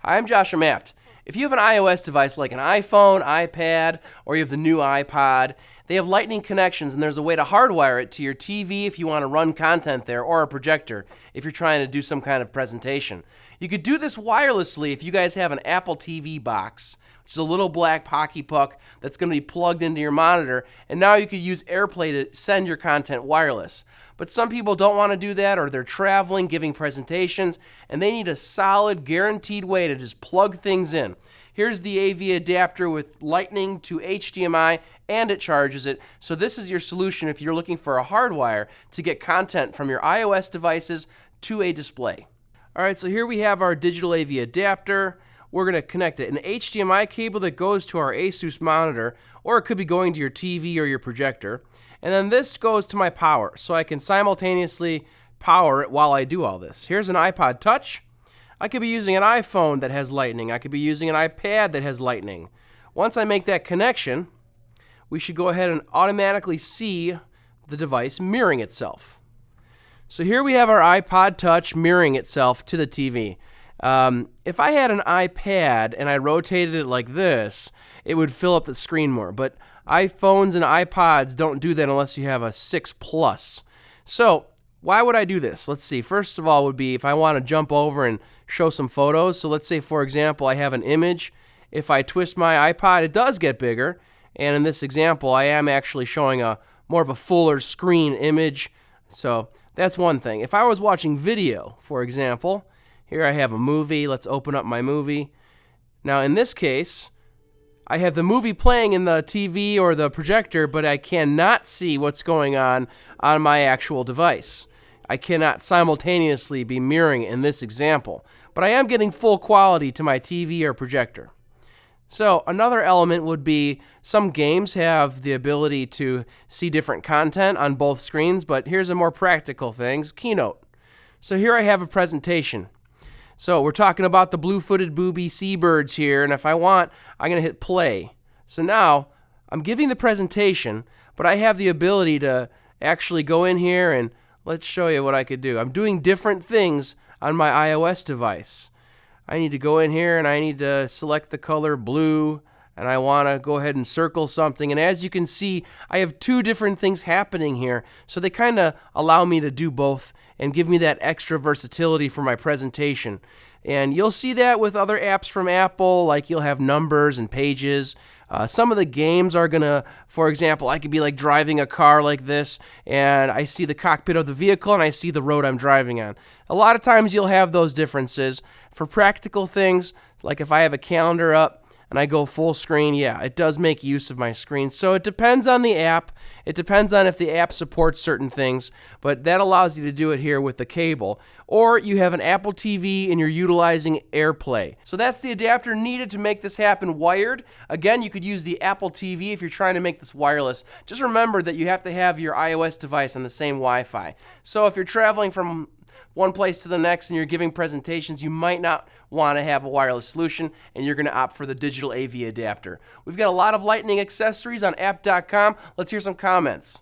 Hi, I'm Josh from Apt. If you have an iOS device like an iPhone, iPad, or you have the new iPod, they have lightning connections and there's a way to hardwire it to your TV if you want to run content there, or a projector if you're trying to do some kind of presentation. You could do this wirelessly if you guys have an Apple TV box, which is a little black Pocky Puck that's going to be plugged into your monitor, and now you could use AirPlay to send your content wireless. But some people don't want to do that, or they're traveling, giving presentations, and they need a solid, guaranteed way to just plug things in. Here's the AV adapter with lightning to HDMI, and it charges it. So this is your solution if you're looking for a hardwire to get content from your iOS devices to a display. All right, so here we have our digital AV adapter. We're going to connect it an HDMI cable that goes to our Asus monitor, or it could be going to your TV or your projector. And then this goes to my power, so I can simultaneously power it while I do all this. Here's an iPod Touch. I could be using an iPhone that has lightning. I could be using an iPad that has lightning. Once I make that connection, we should go ahead and automatically see the device mirroring itself. So here we have our iPod Touch mirroring itself to the TV. If I had an iPad and I rotated it like this, it would fill up the screen more. But iPhones and iPods don't do that unless you have a 6 Plus. So why would I do this? Let's see. First of all would be if I want to jump over and show some photos. So let's say, for example, I have an image. If I twist my iPod, it does get bigger. And in this example, I am actually showing a more of a fuller screen image. So that's one thing. If I was watching video, for example, here I have a movie. Let's open up my movie. Now in this case, I have the movie playing in the TV or the projector, but I cannot see what's going on my actual device. I cannot simultaneously be mirroring in this example, but I am getting full quality to my TV or projector. So another element would be some games have the ability to see different content on both screens, but here's a more practical thing, Keynote. So here I have a presentation. So we're talking about the blue-footed booby seabirds here, and if I want, I'm going to hit play. So now I'm giving the presentation, but I have the ability to actually go in here and let's show you what I could do. I'm doing different things on my iOS device. I need to go in here and I need to select the color blue, and I want to go ahead and circle something. And as you can see, I have two different things happening here, so they kind of allow me to do both and give me that extra versatility for my presentation. And you'll see that with other apps from Apple, like you'll have numbers and pages. Some of the games are going to, for example, I could be like driving a car like this, and I see the cockpit of the vehicle and I see the road I'm driving on. A lot of times you'll have those differences. For practical things, like if I have a calendar up and I go full screen, yeah, it does make use of my screen. So it depends on the app. It depends on if the app supports certain things, but that allows you to do it here with the cable. Or you have an Apple TV and you're utilizing AirPlay. So that's the adapter needed to make this happen wired. Again, you could use the Apple TV if you're trying to make this wireless. Just remember that you have to have your iOS device on the same Wi-Fi. So if you're traveling from one place to the next and you're giving presentations, you might not want to have a wireless solution, and you're going to opt for the digital AV adapter. We've got a lot of lightning accessories on apt.com. Let's hear some comments.